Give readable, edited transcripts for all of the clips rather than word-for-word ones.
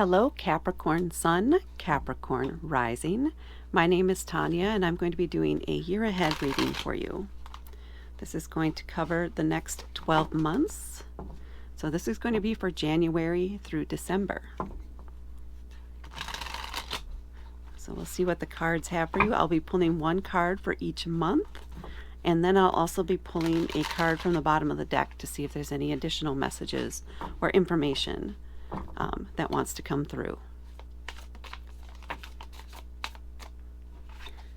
Hello, Capricorn Sun, Capricorn Rising. My name is Tanya, and I'm going to be doing a year ahead reading for you. This is going to cover the next 12 months. So this is going to be for January through December. So we'll see what the cards have for you. I'll be pulling one card for each month, and then I'll also be pulling a card from the bottom of the deck to see if there's any additional messages or information that wants to come through.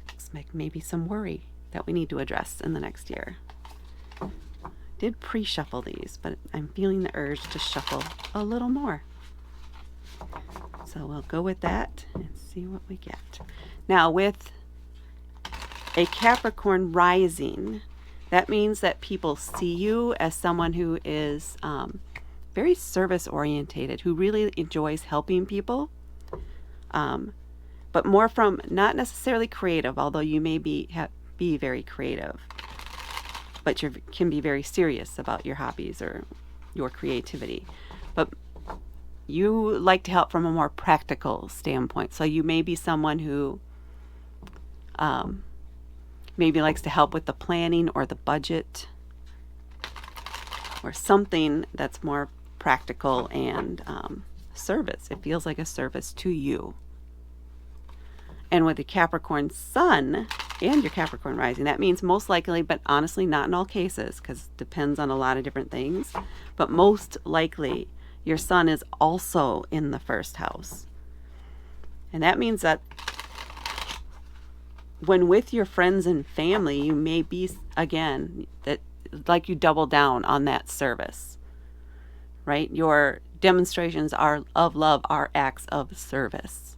Looks like maybe some worry that we need to address in the next year. Did pre-shuffle these, but I'm feeling the urge to shuffle a little more. So we'll go with that and see what we get. Now with a Capricorn Rising, that means that people see you as someone who is very service orientated, who really enjoys helping people, but more from not necessarily creative, although you may be very creative, but you can be very serious about your hobbies or your creativity. But you like to help from a more practical standpoint. So you may be someone who maybe likes to help with the planning or the budget, or something that's more practical and service. It feels like a service to you. And with the Capricorn Sun and your Capricorn Rising, that means most likely, but honestly not in all cases, because it depends on a lot of different things, but most likely your Sun is also in the first house. And that means that when with your friends and family, you may be, again, that like you double down on that service, right? Your demonstrations of love are acts of service.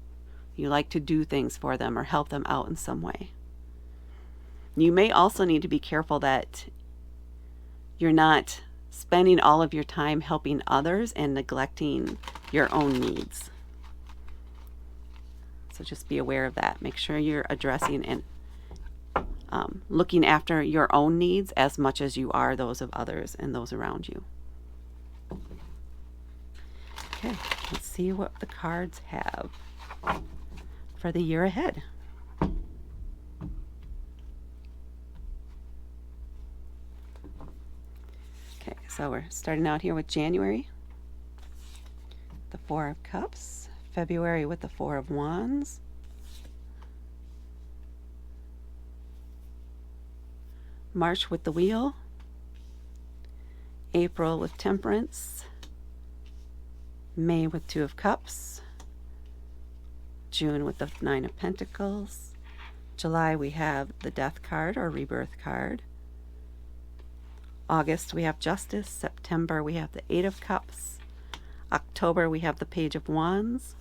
You like to do things for them or help them out in some way. You may also need to be careful that you're not spending all of your time helping others and neglecting your own needs. So just be aware of that. Make sure you're addressing and looking after your own needs as much as you are those of others and those around you. Okay, let's see what the cards have for the year ahead. Okay, so we're starting out here with January, the Four of Cups, February with the Four of Wands, March with the Wheel, April with Temperance, May with Two of Cups, June with the Nine of Pentacles, July we have the Death card or Rebirth card, August we have Justice, September we have the Eight of Cups, October we have the Page of Wands,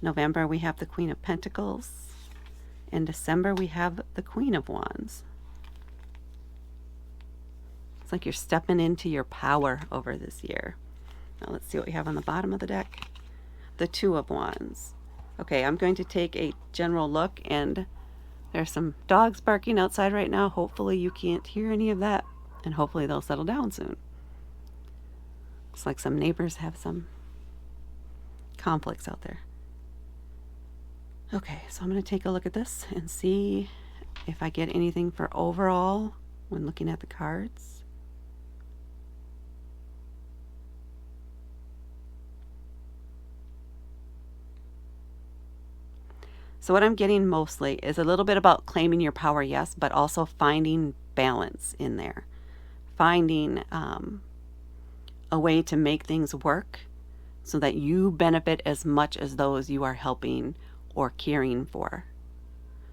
November we have the Queen of Pentacles, and December we have the Queen of Wands. It's like you're stepping into your power over this year. Now let's see what we have on the bottom of the deck. The Two of Wands. Okay, I'm going to take a general look, and there's some dogs barking outside right now. Hopefully you can't hear any of that, and hopefully they'll settle down soon. Looks like some neighbors have some conflicts out there. Okay, so I'm going to take a look at this and see if I get anything for overall when looking at the cards. So what I'm getting mostly is a little bit about claiming your power, yes, but also finding balance in there. Finding a way to make things work so that you benefit as much as those you are helping or caring for.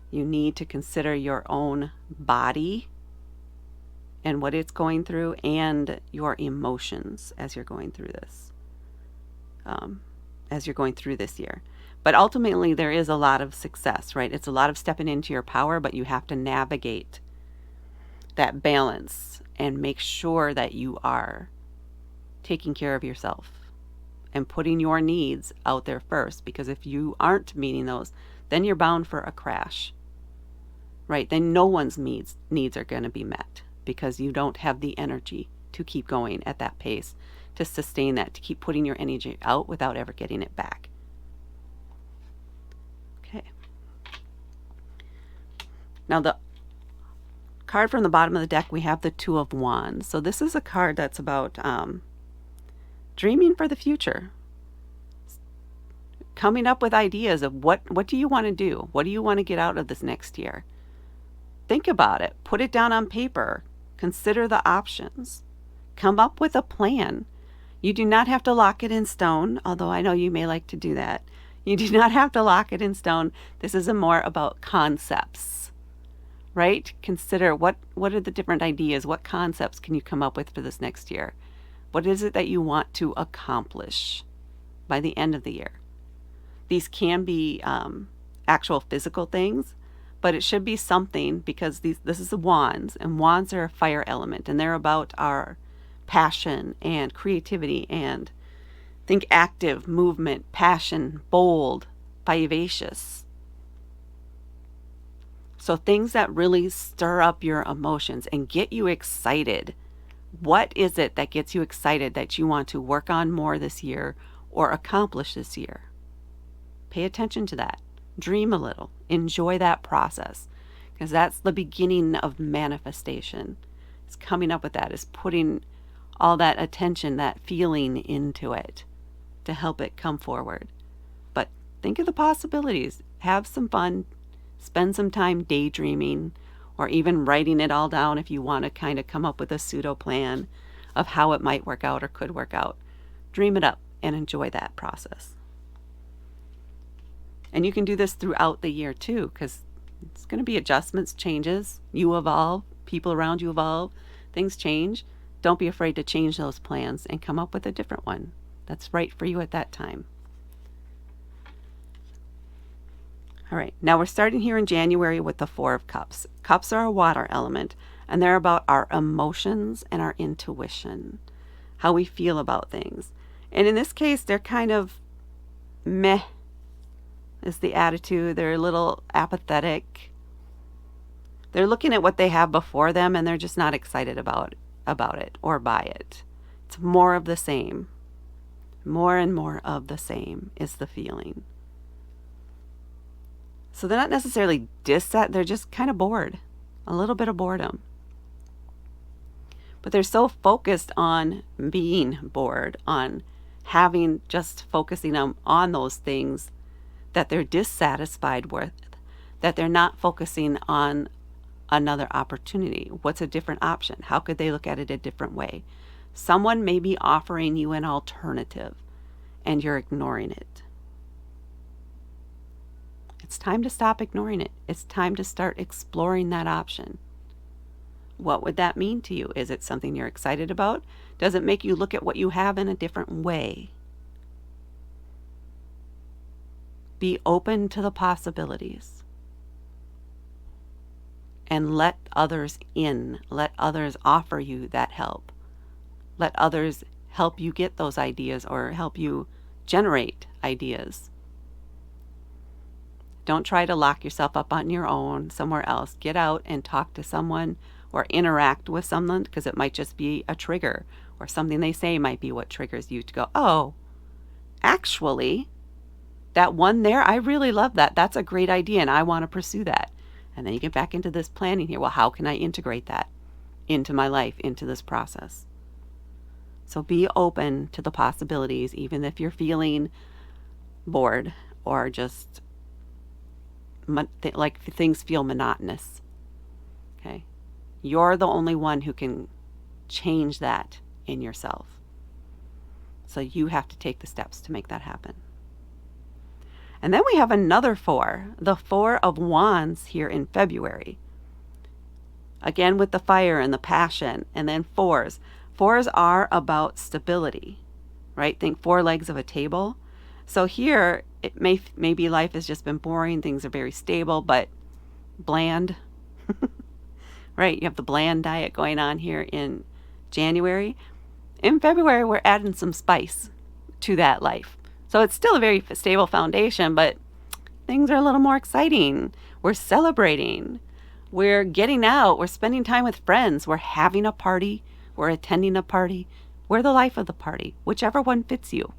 You need to consider your own body and what it's going through, and your emotions as you're going through this, this year. But ultimately, there is a lot of success, right? It's a lot of stepping into your power, but you have to navigate that balance and make sure that you are taking care of yourself and putting your needs out there first. Because if you aren't meeting those, then you're bound for a crash, right? Then no one's needs are going to be met because you don't have the energy to keep going at that pace to sustain that, to keep putting your energy out without ever getting it back. Okay. Now the card from the bottom of the deck, we have the Two of Wands. So this is a card that's about dreaming for the future. Coming up with ideas of what do you want to do? What do you want to get out of this next year? Think about it. Put it down on paper. Consider the options. Come up with a plan. You do not have to lock it in stone, although I know you may like to do that. You do not have to lock it in stone. This is more about concepts, right? Consider what are the different ideas? What concepts can you come up with for this next year? What is it that you want to accomplish by the end of the year? These can be actual physical things, but it should be something, because this is the wands, and wands are a fire element, and they're about our passion and creativity and think active, movement, passion, bold, vivacious. So things that really stir up your emotions and get you excited. What is it that gets you excited that you want to work on more this year or accomplish this year? Pay attention to that. Dream a little. Enjoy that process, because that's the beginning of manifestation. It's coming up with that, is putting all that attention, that feeling into it to help it come forward. But think of the possibilities. Have some fun. Spend some time daydreaming, or even writing it all down if you want to kind of come up with a pseudo plan of how it might work out or could work out. Dream it up and enjoy that process. And you can do this throughout the year too, because it's going to be adjustments, changes. You evolve, people around you evolve, things change. Don't be afraid to change those plans and come up with a different one that's right for you at that time. All right, now we're starting here in January with the Four of Cups. Cups are a water element, and they're about our emotions and our intuition, how we feel about things. And in this case, they're kind of meh is the attitude. They're a little apathetic. They're looking at what they have before them, and they're just not excited about it or by it. It's more of the same. More and more of the same is the feeling. So they're not necessarily dissatisfied, they're just kind of bored. A little bit of boredom. But they're so focused on being bored, on having, just focusing on those things that they're dissatisfied with, that they're not focusing on another opportunity. What's a different option? How could they look at it a different way? Someone may be offering you an alternative and you're ignoring it. It's time to stop ignoring it. It's time to start exploring that option. What would that mean to you? Is it something you're excited about? Does it make you look at what you have in a different way? Be open to the possibilities. And let others in. Let others offer you that help. Let others help you get those ideas or help you generate ideas. Don't try to lock yourself up on your own somewhere else. Get out and talk to someone or interact with someone, because it might just be a trigger, or something they say might be what triggers you to go, oh, actually, that one there, I really love that. That's a great idea and I want to pursue that. And then you get back into this planning here. Well, how can I integrate that into my life, into this process? So be open to the possibilities, even if you're feeling bored or just like things feel monotonous. Okay? You're the only one who can change that in yourself. So you have to take the steps to make that happen. And then we have another four, the Four of Wands here in February. Again with the fire and the passion, and then fours. Fours are about stability, right? Think four legs of a table. So here, it maybe life has just been boring. Things are very stable, but bland, right? You have the bland diet going on here in January. In February, we're adding some spice to that life. So it's still a very stable foundation, but things are a little more exciting. We're celebrating. We're getting out. We're spending time with friends. We're having a party. We're attending a party. We're the life of the party, whichever one fits you.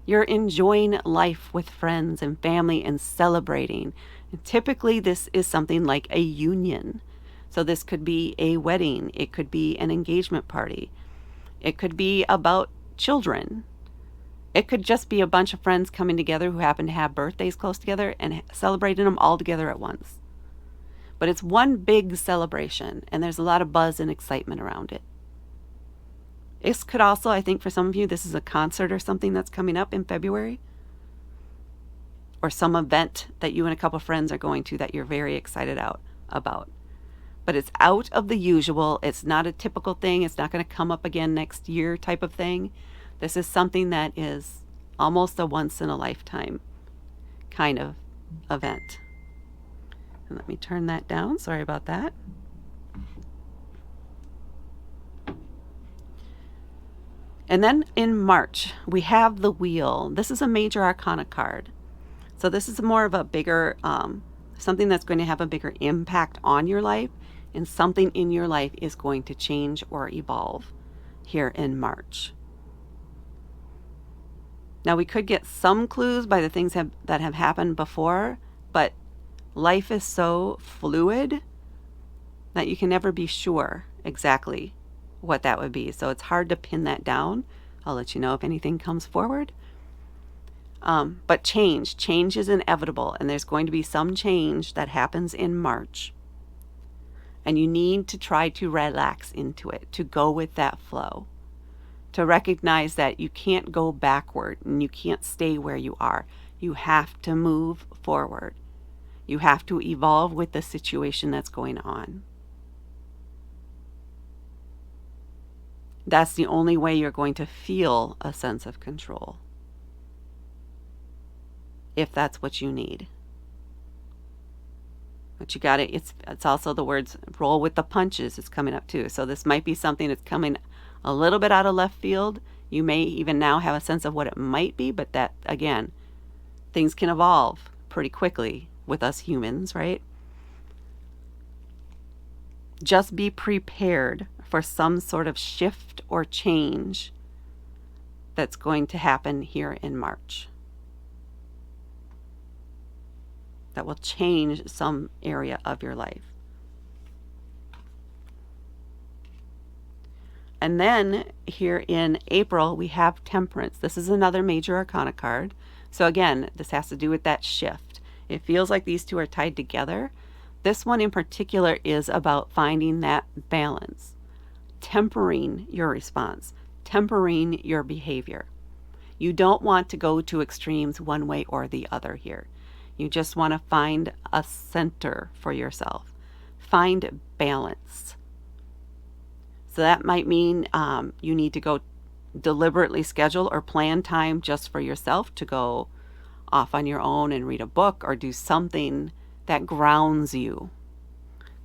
You're enjoying life with friends and family and celebrating. And typically, this is something like a union. So this could be a wedding. It could be an engagement party. It could be about children. It could just be a bunch of friends coming together who happen to have birthdays close together and celebrating them all together at once. But it's one big celebration, and there's a lot of buzz and excitement around it. This could also, I think for some of you, this is a concert or something that's coming up in February, or some event that you and a couple of friends are going to that you're very excited about. But it's out of the usual. It's not a typical thing. It's not going to come up again next year type of thing. This is something that is almost a once in a lifetime kind of event. And let me turn that down. Sorry about that. And then in March, we have the Wheel. This is a major arcana card. So this is more of a bigger, something that's going to have a bigger impact on your life, and something in your life is going to change or evolve here in March. Now, we could get some clues by the things that have happened before, but life is so fluid that you can never be sure exactly what that would be. So it's hard to pin that down. I'll let you know if anything comes forward. But change is inevitable, and there's going to be some change that happens in March. And you need to try to relax into it, to go with that flow, to recognize that you can't go backward and you can't stay where you are. You have to move forward. You have to evolve with the situation that's going on. That's the only way you're going to feel a sense of control, if that's what you need. But you got it. It's also the words roll with the punches is coming up too. So this might be something that's coming a little bit out of left field. You may even now have a sense of what it might be, but that, again, things can evolve pretty quickly with us humans, right? Just be prepared for some sort of shift or change that's going to happen here in March. That will change some area of your life. And then here in April, we have Temperance. This is another major arcana card. So again, this has to do with that shift. It feels like these two are tied together. This one in particular is about finding that balance, tempering your response, tempering your behavior. You don't want to go to extremes one way or the other here. You just want to find a center for yourself. Find balance. So that might mean you need to go deliberately schedule or plan time just for yourself to go off on your own and read a book or do something that grounds you.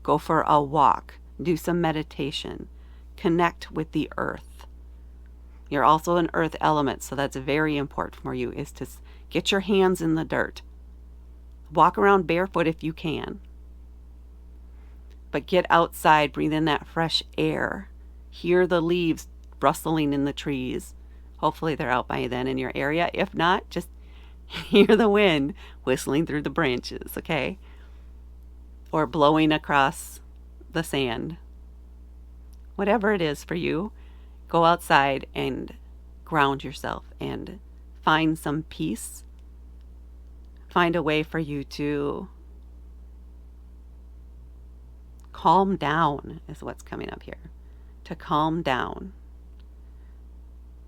Go for a walk. Do some meditation. Connect with the earth. You're also an earth element, so that's very important for you, is to get your hands in the dirt. Walk around barefoot if you can. But get outside, breathe in that fresh air. Hear the leaves rustling in the trees. Hopefully they're out by then in your area. If not, just hear the wind whistling through the branches, okay? Or blowing across the sand. Whatever it is for you, go outside and ground yourself and find some peace. Find a way for you to calm down is what's coming up here. To calm down.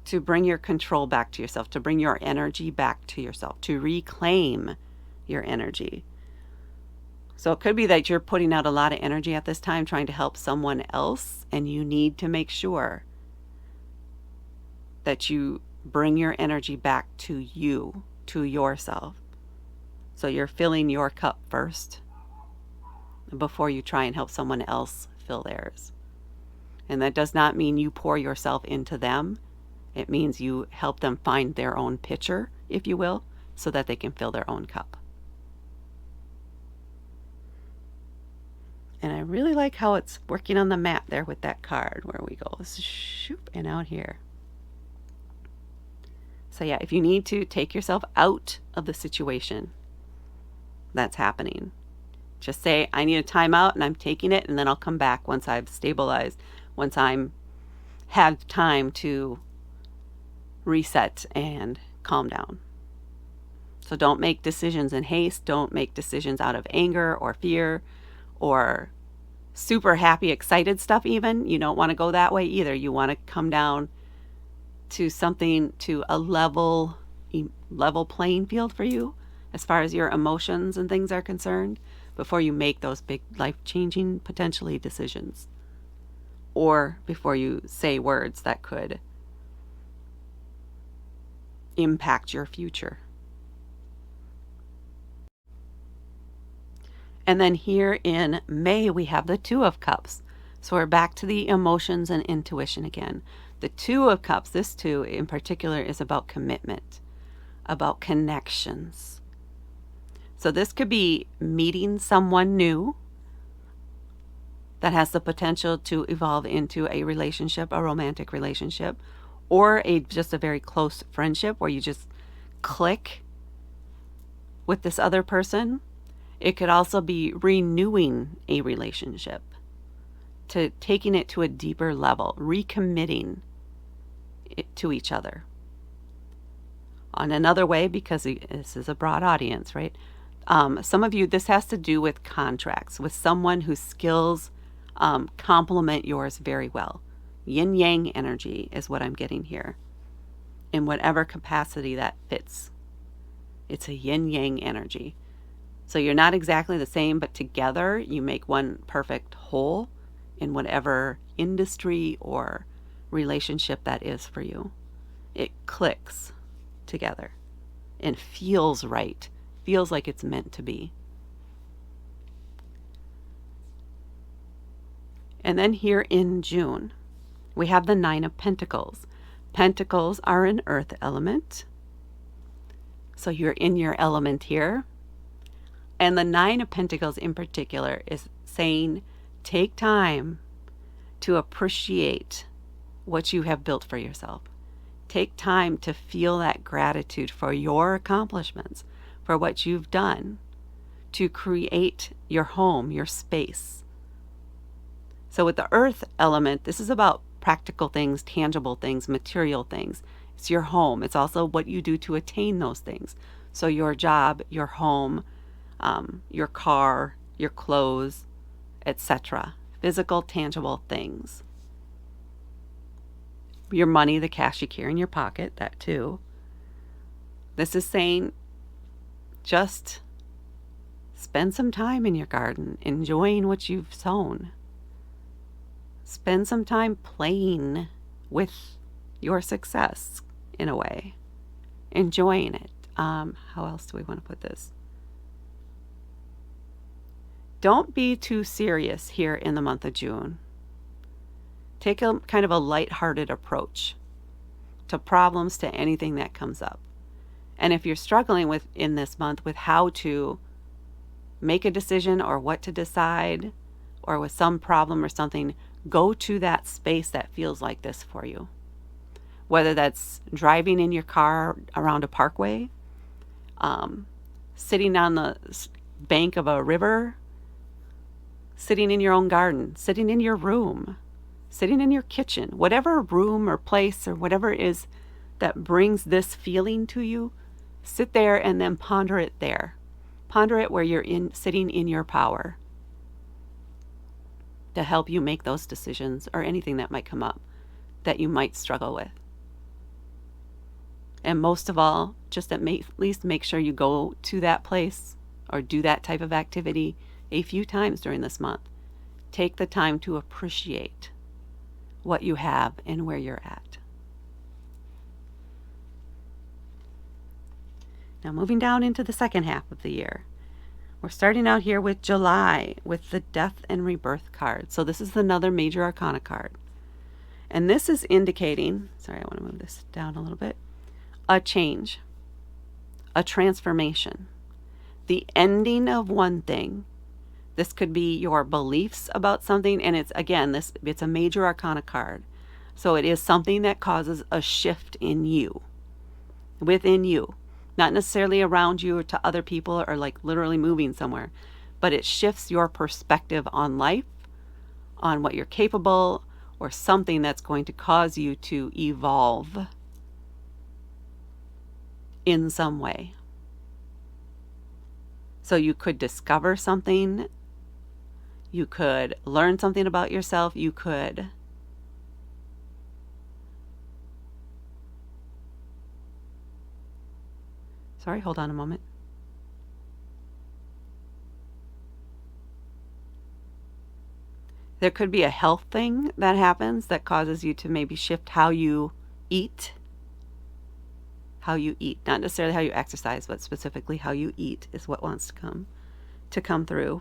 To bring your control back to yourself. To bring your energy back to yourself. To reclaim your energy. So it could be that you're putting out a lot of energy at this time trying to help someone else, and you need to make sure that you bring your energy back to you, to yourself. So you're filling your cup first before you try and help someone else fill theirs. And that does not mean you pour yourself into them. It means you help them find their own pitcher, if you will, so that they can fill their own cup. And I really like how it's working on the map there with that card where we go shoop and out here. So yeah, if you need to take yourself out of the situation that's happening, just say, I need a timeout and I'm taking it, and then I'll come back once I've stabilized, once I'm had time to reset and calm down. So don't make decisions in haste. Don't make decisions out of anger or fear or super happy, excited stuff even. You don't want to go that way either. You want to come down to something, to a level playing field for you as far as your emotions and things are concerned before you make those big life-changing potentially decisions, or before you say words that could impact your future. And then here in May, we have the Two of Cups. So we're back to the emotions and intuition again. The Two of Cups, this two in particular, is about commitment, about connections. So this could be meeting someone new that has the potential to evolve into a relationship, a romantic relationship, or just a very close friendship where you just click with this other person. It could also be renewing a relationship, to taking it to a deeper level, recommitting it to each other. On another way, because this is a broad audience, right? Some of you, this has to do with contracts, with someone whose skills complement yours very well. Yin-yang energy is what I'm getting here, in whatever capacity that fits. It's a yin-yang energy. So you're not exactly the same, but together you make one perfect whole in whatever industry or relationship that is for you. It clicks together and feels right, feels like it's meant to be. And then here in June, we have the Nine of Pentacles. Pentacles are an earth element. So you're in your element here. And the Nine of Pentacles in particular is saying, take time to appreciate what you have built for yourself. Take time to feel that gratitude for your accomplishments, for what you've done to create your home, your space. So with the earth element, this is about practical things, tangible things, material things. It's your home. It's also what you do to attain those things. So your job, your home, your car, your clothes, etc. Physical, tangible things. Your money, the cash you carry in your pocket, that too. This is saying just spend some time in your garden, enjoying what you've sown. Spend some time playing with your success in a way, enjoying it. How else do we want to put this? Don't be too serious here in the month of June. Take a kind of a lighthearted approach to problems, to anything that comes up. And if you're struggling with in this month with how to make a decision or what to decide, or with some problem or something, go to that space that feels like this for you. Whether that's driving in your car around a parkway, sitting on the bank of a river, sitting in your own garden, sitting in your room, sitting in your kitchen, whatever room or place or whatever it is that brings this feeling to you, sit there and then ponder it there. Ponder it where you're sitting in your power to help you make those decisions or anything that might come up that you might struggle with. And most of all, just at least make sure you go to that place or do that type of activity a few times during this month. Take the time to appreciate what you have and where you're at. Now moving down into the second half of the year. We're starting out here with July with the Death and Rebirth card. So this is another major arcana card. And this is indicating, sorry, I want to move this down a little bit, a change, a transformation, the ending of one thing This could be your beliefs about something, and it's a major arcana card. So it is something that causes a shift in you, within you, not necessarily around you or to other people or like literally moving somewhere, but it shifts your perspective on life, on what you're capable, or something that's going to cause you to evolve in some way. So you could discover something, you could learn something about yourself, you could sorry, hold on a moment. There could be a health thing that happens that causes you to maybe shift how you eat. How you eat, not necessarily how you exercise, but specifically how you eat is what wants to come through.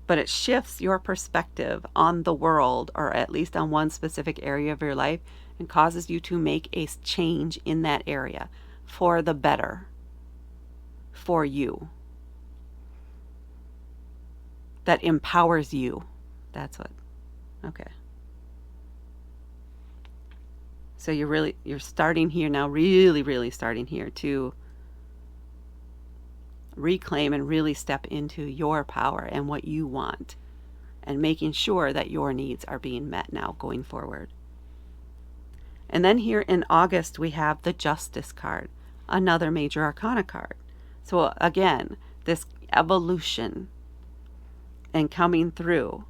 But it shifts your perspective on the world, or at least on one specific area of your life, and causes you to make a change in that area for the better, for you. That empowers you. That's what. Okay. So you're starting here now, really starting here to reclaim and really step into your power and what you want, and making sure that your needs are being met now going forward. And then here in August, we have the Justice card, another major arcana card. So again, this evolution and coming through.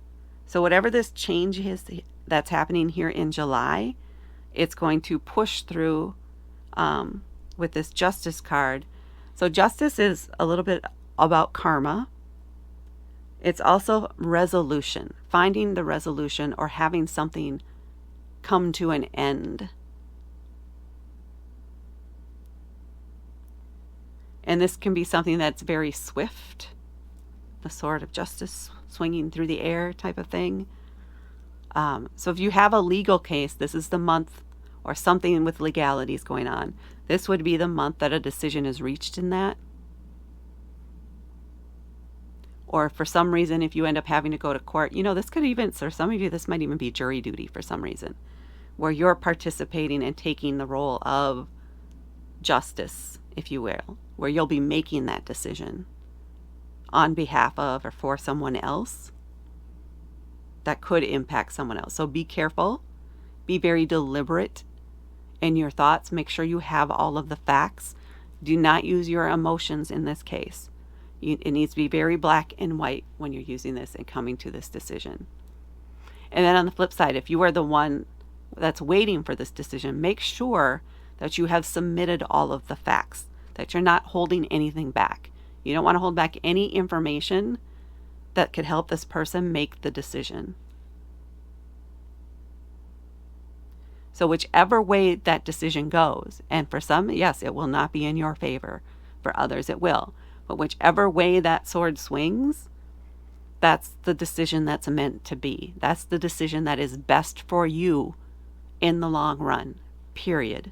So whatever this change is that's happening here in July, it's going to push through with this Justice card. So justice is a little bit about karma. It's also resolution, finding the resolution or having something come to an end. And this can be something that's very swift, the sword of justice swinging through the air type of thing. So if you have a legal case, this is the month, or something with legalities going on, this would be the month that a decision is reached in that. Or for some reason, if you end up having to go to court, this could even, for some of you, this might even be jury duty for some reason, where you're participating and taking the role of justice, if you will, where you'll be making that decision on behalf of or for someone else that could impact someone else. So be careful, be very deliberate in your thoughts. Make sure you have all of the facts. Do not use your emotions in this case. It needs to be very black and white when you're using this and coming to this decision. And then on the flip side, if you are the one that's waiting for this decision, make sure that you have submitted all of the facts, that you're not holding anything back. You don't want to hold back any information that could help this person make the decision. So whichever way that decision goes, and for some, yes, it will not be in your favor. For others, it will. But whichever way that sword swings, that's the decision that's meant to be. That's the decision that is best for you in the long run, period.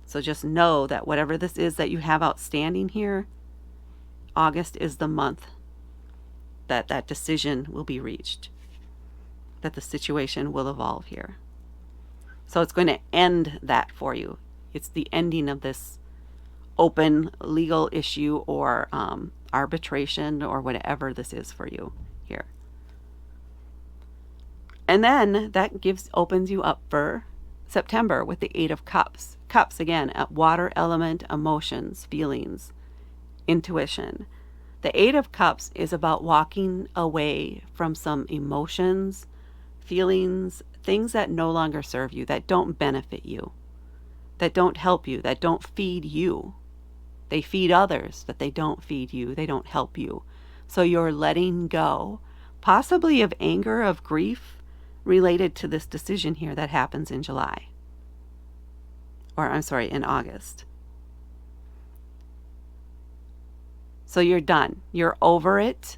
So just know that whatever this is that you have outstanding here, August is the month that that decision will be reached, that the situation will evolve here. So it's going to end that for you. It's the ending of this open legal issue or arbitration or whatever this is for you here. And then that opens you up for September with the Eight of Cups. Cups, again, at water element, emotions, feelings, intuition. The Eight of Cups is about walking away from some emotions, feelings, things that no longer serve you, that don't benefit you, that don't help you, that don't feed you. They feed others, but they don't feed you. They don't help you. So you're letting go, possibly of anger, of grief, related to this decision here that happens in July. Or, I'm sorry, in August. So you're done. You're over it.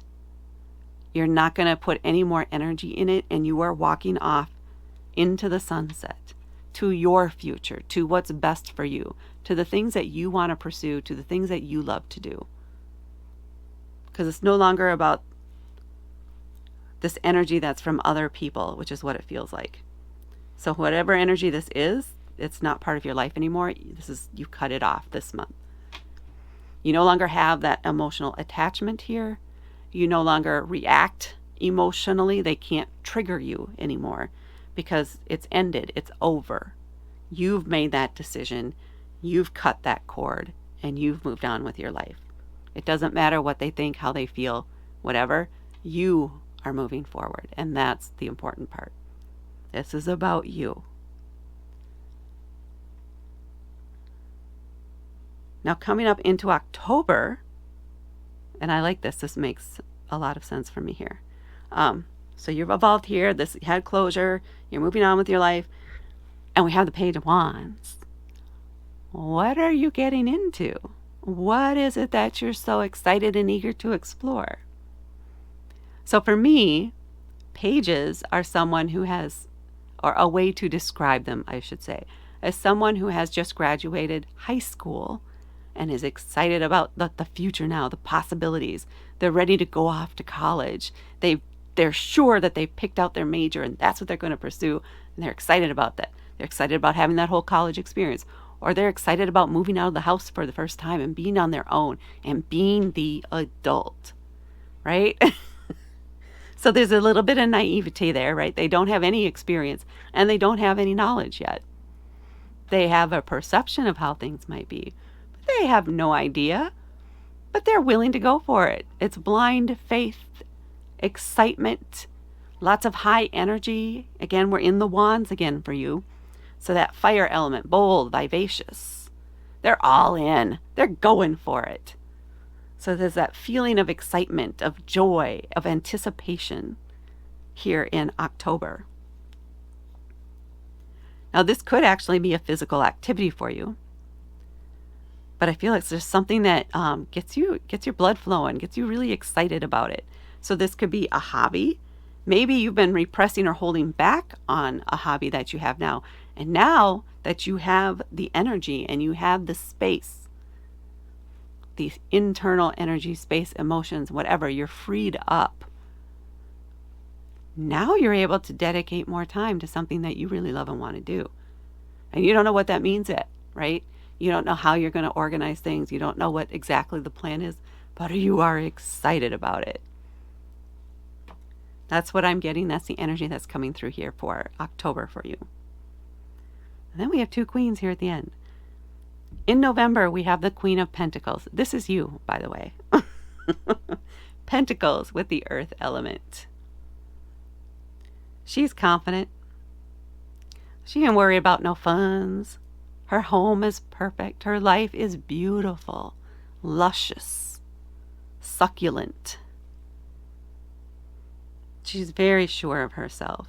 You're not going to put any more energy in it, and you are walking off into the sunset. to your future, to what's best for you, to the things that you want to pursue, to the things that you love to do. Because it's no longer about this energy that's from other people, which is what it feels like. So whatever energy this is, it's not part of your life anymore. You cut it off this month. You no longer have that emotional attachment here. You no longer react emotionally. They can't trigger you anymore because it's ended. It's over. You've made that decision. You've cut that cord and you've moved on with your life. It doesn't matter what they think, how they feel, whatever. You are moving forward. And that's the important part. This is about you. Now coming up into October, and I like this. This makes a lot of sense for me here. So you've evolved here. You had closure. You're moving on with your life. And we have the Page of Wands. What are you getting into? What is it that you're so excited and eager to explore? So for me, pages are someone who has, or a way to describe them, I should say, as someone who has just graduated high school and is excited about the future now, the possibilities. They're ready to go off to college. They're sure that they've picked out their major and that's what they're going to pursue. And they're excited about that. They're excited about having that whole college experience. Or they're excited about moving out of the house for the first time and being on their own and being the adult, right? So there's a little bit of naivety there, right? They don't have any experience and they don't have any knowledge yet. They have a perception of how things might be. They have no idea, but they're willing to go for it. It's blind faith, excitement, lots of high energy. Again, we're in the wands again for you. So that fire element, bold, vivacious. They're all in. They're going for it. So there's that feeling of excitement, of joy, of anticipation here in October. Now this could actually be a physical activity for you. But I feel like there's something that gets your blood flowing, gets you really excited about it. So this could be a hobby. Maybe you've been repressing or holding back on a hobby that you have now. And now that you have the energy and you have the space, the internal energy, space, emotions, whatever, you're freed up. Now you're able to dedicate more time to something that you really love and want to do. And you don't know what that means yet, right? You don't know how you're going to organize things. You don't know what exactly the plan is, but you are excited about it. That's what I'm getting. That's the energy that's coming through here for October for you. And then we have two queens here at the end. In November, we have the Queen of Pentacles. This is you, by the way. Pentacles with the earth element. She's confident. She ain't worried about no funds. Her home is perfect. Her life is beautiful, luscious, succulent. She's very sure of herself.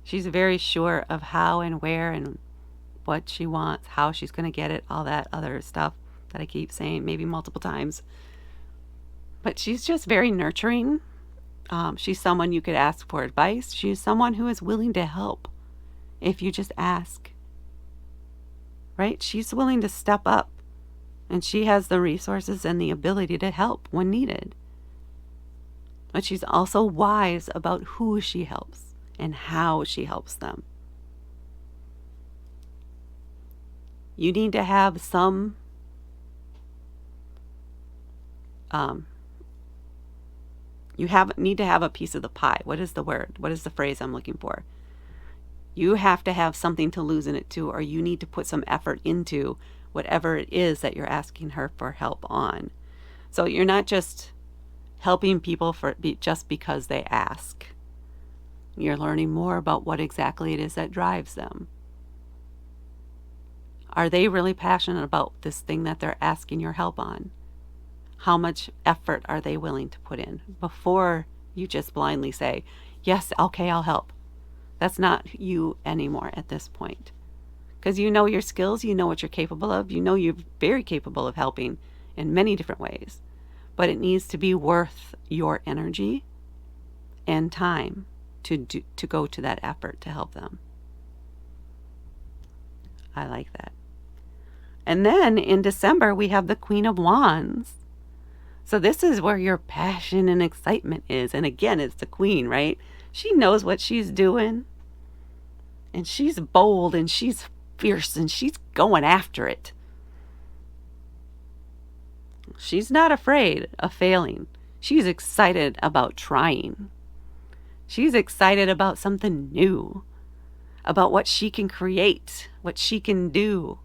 She's very sure of how and where and what she wants, how she's going to get it, all that other stuff that I keep saying maybe multiple times. But she's just very nurturing. She's someone you could ask for advice. She's someone who is willing to help if you just ask. Right? She's willing to step up, and she has the resources and the ability to help when needed. But she's also wise about who she helps and how she helps them. You need to have need to have a piece of the pie. What is the word? What is the phrase I'm looking for? You have to have something to lose in it too, or you need to put some effort into whatever it is that you're asking her for help on. So you're not just helping people just because they ask. You're learning more about what exactly it is that drives them. Are they really passionate about this thing that they're asking your help on? How much effort are they willing to put in before you just blindly say, yes, okay, I'll help? That's not you anymore at this point. Because you know your skills, you know what you're capable of, you know you're very capable of helping in many different ways. But it needs to be worth your energy and time to go to that effort to help them. I like that. And then in December, we have the Queen of Wands. So this is where your passion and excitement is. And again, it's the Queen, right? She knows what she's doing. And she's bold and she's fierce and she's going after it. She's not afraid of failing. She's excited about trying. She's excited about something new, about what she can create, what she can do.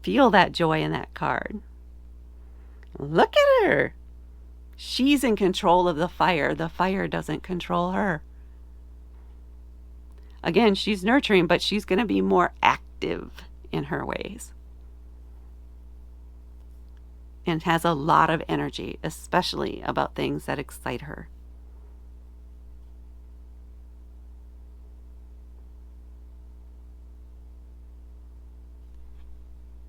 Feel that joy in that card. Look at her. She's in control of the fire. The fire doesn't control her. Again, she's nurturing, but she's going to be more active in her ways. And has a lot of energy, especially about things that excite her.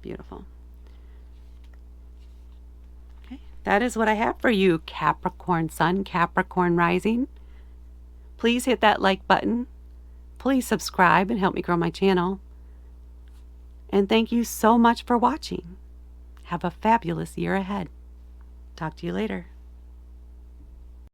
Beautiful. Okay, that is what I have for you, Capricorn Sun, Capricorn Rising. Please hit that like button. Please subscribe and help me grow my channel. And thank you so much for watching. Have a fabulous year ahead. Talk to you later.